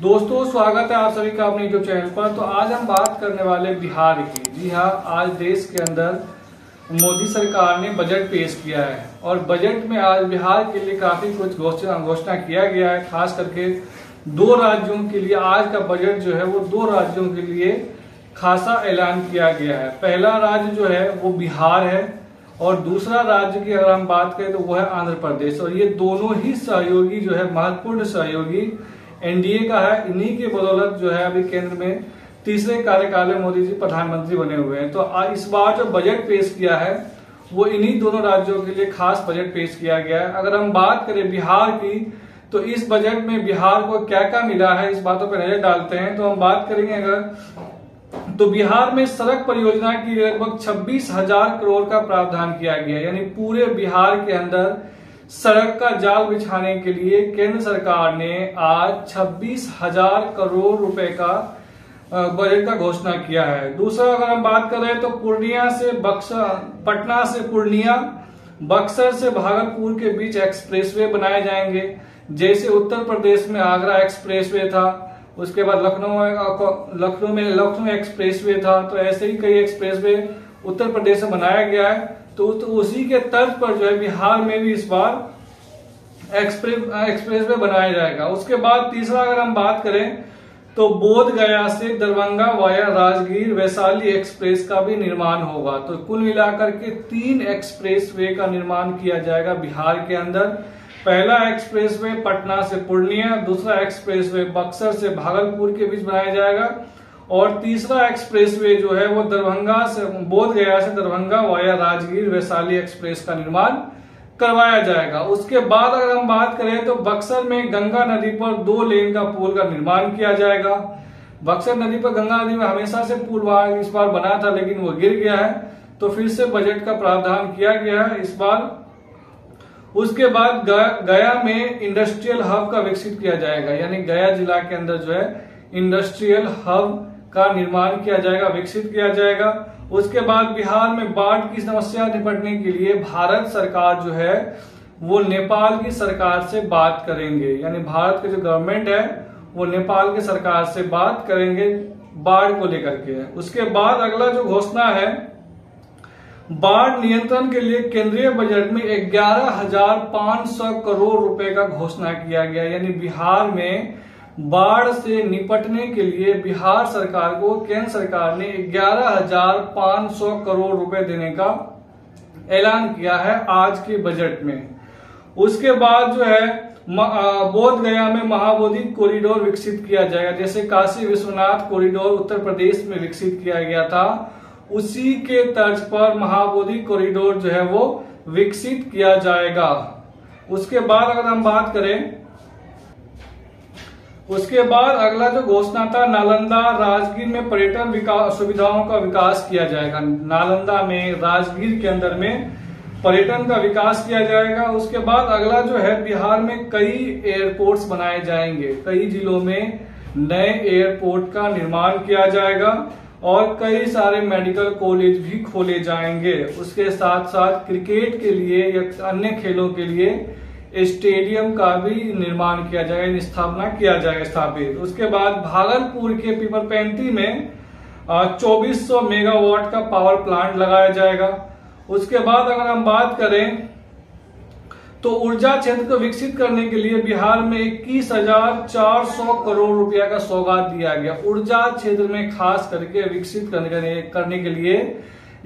दोस्तों स्वागत है आप सभी का अपने यूट्यूब चैनल पर। तो आज हम बात करने वाले बिहार की। जी हाँ, आज देश के अंदर मोदी सरकार ने बजट पेश किया है और बजट में आज बिहार के लिए काफी कुछ घोषणा किया गया है। खास करके दो राज्यों के लिए आज का बजट जो है वो दो राज्यों के लिए खासा ऐलान किया गया है। पहला राज्य जो है वो बिहार है और दूसरा राज्य की अगर हम बात करें तो वो है आंध्र प्रदेश। और ये दोनों ही सहयोगी जो है महत्वपूर्ण सहयोगी एनडीए का है। इन्हीं की बदौलत जो है अभी केंद्र में तीसरे कार्यकाल में मोदी जी प्रधानमंत्री बने हुए हैं। तो इस बार जो बजट पेश किया है वो इन्हीं दोनों राज्यों के लिए खास बजट पेश किया गया है। अगर हम बात करें बिहार की तो इस बजट में बिहार को क्या क्या मिला है इस बातों पर नजर डालते हैं। तो हम बात करेंगे अगर तो बिहार में सड़क परियोजना की लगभग 26,000 करोड़ का प्रावधान किया गया। यानी पूरे बिहार के अंदर सड़क का जाल बिछाने के लिए केंद्र सरकार ने आज 26,000 करोड़ रुपए का बजट का घोषणा किया है। दूसरा अगर हम बात करें तो पटना से पूर्णिया, बक्सर से भागलपुर के बीच एक्सप्रेसवे बनाए जाएंगे। जैसे उत्तर प्रदेश में आगरा एक्सप्रेसवे था, उसके बाद लखनऊ में एक्सप्रेसवे था, तो ऐसे ही कई एक्सप्रेसवे उत्तर प्रदेश में बनाया गया है। तो उसी के तर्ज पर जो है बिहार में भी इस बार एक्सप्रेसवे बनाया जाएगा। उसके बाद तीसरा अगर हम बात करें तो बोध गया से दरभंगा वाया राजगीर वैशाली एक्सप्रेस का भी निर्माण होगा। तो कुल मिलाकर के 3 एक्सप्रेसवे का निर्माण किया जाएगा बिहार के अंदर। पहला एक्सप्रेसवे पटना से पूर्णिया, दूसरा एक्सप्रेसवे बक्सर से भागलपुर के बीच बनाया जाएगा और तीसरा एक्सप्रेसवे जो है वो बोध गया से दरभंगा वाया राजगीर वैशाली एक्सप्रेस का निर्माण करवाया जाएगा। उसके बाद अगर हम बात करें तो बक्सर में गंगा नदी पर 2 लेन का पुल का निर्माण किया जाएगा। बक्सर नदी पर गंगा नदी में हमेशा से पुल इस बार बना था लेकिन वो गिर गया है, तो फिर से बजट का प्रावधान किया गया है इस बार। उसके बाद गया में इंडस्ट्रियल हब का विकसित किया जाएगा। यानी गया जिला के अंदर जो है इंडस्ट्रियल हब का निर्माण किया जाएगा, विकसित किया जाएगा। उसके बाद बिहार में बाढ़ की समस्या निपटने के लिए भारत सरकार जो है वो नेपाल की सरकार से बात करेंगे। यानी भारत के जो गवर्नमेंट है वो नेपाल की सरकार से बात करेंगे बाढ़ को लेकर के। उसके बाद अगला जो घोषणा है, बाढ़ नियंत्रण के लिए केंद्रीय बजट में 11,500 करोड़ रुपए का घोषणा किया गया। यानी बिहार में बाढ़ से निपटने के लिए बिहार सरकार को केंद्र सरकार ने 11,500 करोड़ रुपए देने का ऐलान किया है आज के बजट में। उसके बाद जो है बोध गया में महाबोधि कॉरिडोर विकसित किया जाएगा। जैसे काशी विश्वनाथ कॉरिडोर उत्तर प्रदेश में विकसित किया गया था, उसी के तर्ज पर महाबोधि कॉरिडोर जो है वो विकसित किया जाएगा। उसके बाद अगर हम बात करें, उसके बाद अगला जो घोषणा था नालंदा राजगीर में पर्यटन सुविधाओं का विकास किया जाएगा। नालंदा में राजगीर के अंदर में पर्यटन का विकास किया जाएगा। उसके बाद अगला जो है बिहार में कई एयरपोर्ट्स बनाए जाएंगे। कई जिलों में नए एयरपोर्ट का निर्माण किया जाएगा और कई सारे मेडिकल कॉलेज भी खोले जाएंगे। उसके साथ साथ क्रिकेट के लिए या अन्य खेलों के लिए स्टेडियम का भी निर्माण किया जाएगा, स्थापना किया जाएगा स्थापित। उसके बाद भागलपुर के पीपरपैंती में 2400 मेगावाट का पावर प्लांट लगाया जाएगा। उसके बाद अगर हम बात करें तो ऊर्जा क्षेत्र को विकसित करने के लिए बिहार में 21,400 करोड़ रुपया का सौगात दिया गया। ऊर्जा क्षेत्र में खास करके विकसित करने के लिए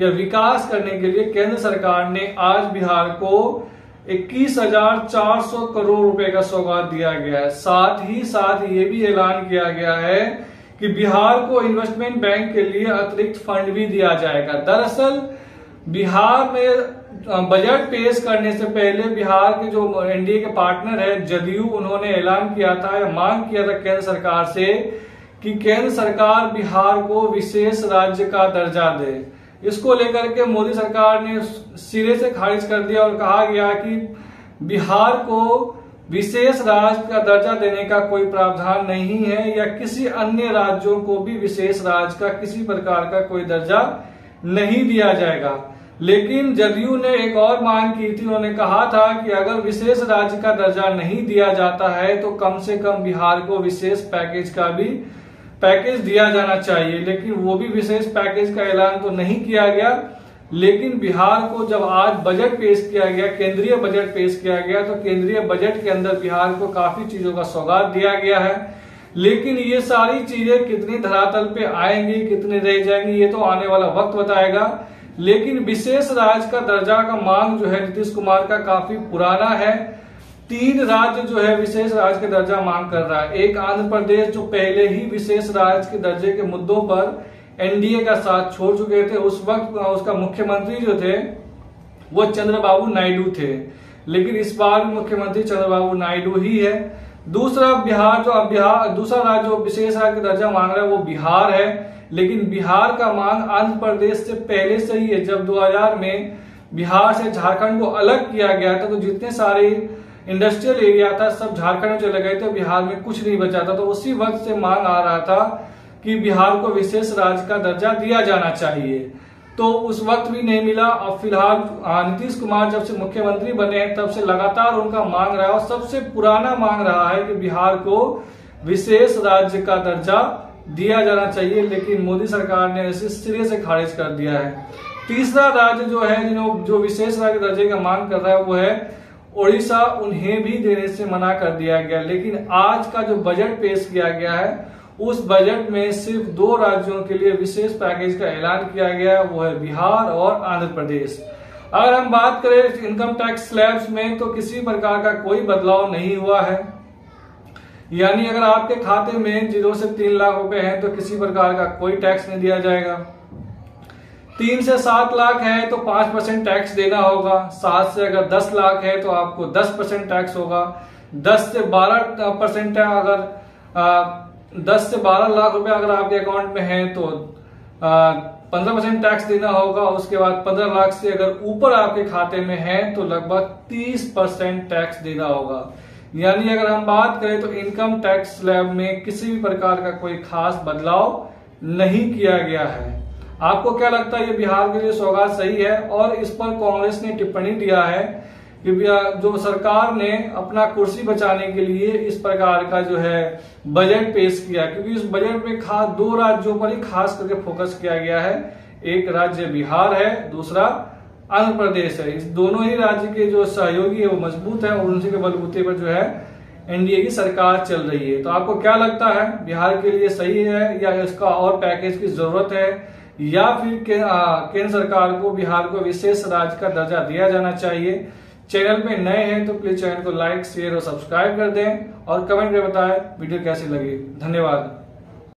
या विकास करने के लिए केंद्र सरकार ने आज बिहार को 21,400 करोड़ रुपए का सौगात दिया गया है। साथ ही ये भी ऐलान किया गया है कि बिहार को इन्वेस्टमेंट बैंक के लिए अतिरिक्त फंड भी दिया जाएगा। दरअसल बिहार में बजट पेश करने से पहले बिहार के जो एनडीए के पार्टनर है जदयू, उन्होंने ऐलान किया था या मांग किया था केंद्र सरकार से कि केंद्र सरकार बिहार को विशेष राज्य का दर्जा दे। इसको लेकर के मोदी सरकार ने सिरे से खारिज कर दिया और कहा गया कि बिहार को विशेष राज्य का दर्जा देने का कोई प्रावधान नहीं है या किसी अन्य राज्यों को भी विशेष राज्य का किसी प्रकार का कोई दर्जा नहीं दिया जाएगा। लेकिन जदयू ने एक और मांग की थी। उन्होंने कहा था कि अगर विशेष राज्य का दर्जा नहीं दिया जाता है तो कम से कम बिहार को विशेष पैकेज का भी पैकेज दिया जाना चाहिए, लेकिन वो भी विशेष पैकेज का ऐलान तो नहीं किया गया। लेकिन बिहार को जब आज बजट पेश किया गया, केंद्रीय बजट पेश किया गया, तो केंद्रीय बजट के अंदर बिहार को काफी चीजों का सौगात दिया गया है। लेकिन ये सारी चीजें कितनी धरातल पे आएंगी, कितनी रह जाएंगी, ये तो आने वाला वक्त बताएगा। लेकिन विशेष राज्य का दर्जा का मांग जो है नीतीश कुमार का काफी पुराना है। 3 राज्य जो है विशेष राज्य के दर्जा मांग कर रहा है। एक आंध्र प्रदेश जो पहले ही विशेष राज्य के दर्जे के मुद्दों पर एनडीए का साथ छोड़ चुके थे। उस वक्त उसका मुख्यमंत्री जो थे वो चंद्रबाबू नायडू थे, लेकिन इस बार मुख्यमंत्री चंद्रबाबू नायडू ही है। दूसरा दूसरा राज्य जो विशेष राज्य का दर्जा मांग रहा है वो बिहार है, लेकिन बिहार का मांग आंध्र प्रदेश से पहले से ही है। जब 2000 में बिहार से झारखंड को अलग किया गया था तो जितने सारे इंडस्ट्रियल एरिया था सब झारखंड में चले गए थे, बिहार में कुछ नहीं बचा था। तो उसी वक्त से मांग आ रहा था कि बिहार को विशेष राज्य का दर्जा दिया जाना चाहिए, तो उस वक्त भी नहीं मिला। अब फिलहाल नीतीश कुमार जब से मुख्यमंत्री बने हैं तब से लगातार उनका मांग रहा है, और सबसे पुराना मांग रहा है कि बिहार को विशेष राज्य का दर्जा दिया जाना चाहिए, लेकिन मोदी सरकार ने इसे सिरे से खारिज कर दिया है। तीसरा राज्य जो है जो विशेष राज्य दर्जे का मांग कर रहा है वो है ओडिशा। उन्हें भी देने से मना कर दिया गया। लेकिन आज का जो बजट पेश किया गया है उस बजट में सिर्फ 2 राज्यों के लिए विशेष पैकेज का ऐलान किया गया है, वो है बिहार और आंध्र प्रदेश। अगर हम बात करें इनकम टैक्स स्लैब्स में तो किसी प्रकार का कोई बदलाव नहीं हुआ है। यानी अगर आपके खाते में 0 से 3 लाख रुपए हैं तो किसी प्रकार का कोई टैक्स नहीं दिया जाएगा। 3 से 7 लाख है तो 5% टैक्स देना होगा। 7 से अगर 10 लाख है तो आपको 10% टैक्स होगा। 10 से 12% है, अगर 10 से 12 लाख रुपए अगर आपके अकाउंट में है तो 15% टैक्स देना होगा। उसके बाद 15 लाख से अगर ऊपर आपके खाते में है तो लगभग 30% टैक्स देना होगा। यानी अगर हम बात करें तो इनकम टैक्स स्लैब में किसी भी प्रकार का कोई खास बदलाव नहीं किया गया है। आपको क्या लगता है ये बिहार के लिए सौगात सही है? और इस पर कांग्रेस ने टिप्पणी दिया है कि जो सरकार ने अपना कुर्सी बचाने के लिए इस प्रकार का जो है बजट पेश किया, क्योंकि इस बजट में 2 राज्यों पर ही खास करके फोकस किया गया है। एक राज्य बिहार है, दूसरा आंध्र प्रदेश है। इस दोनों ही राज्य के जो सहयोगी है वो मजबूत है और उनके के बलबूते पर जो है एनडीए की सरकार चल रही है। तो आपको क्या लगता है बिहार के लिए सही है या इसका और पैकेज की जरूरत है, या फिर केंद्र सरकार को बिहार को विशेष राज्य का दर्जा दिया जाना चाहिए? चैनल पे नए हैं तो प्लीज चैनल को लाइक, शेयर और सब्सक्राइब कर दें और कमेंट में बताएं वीडियो कैसी लगी। धन्यवाद।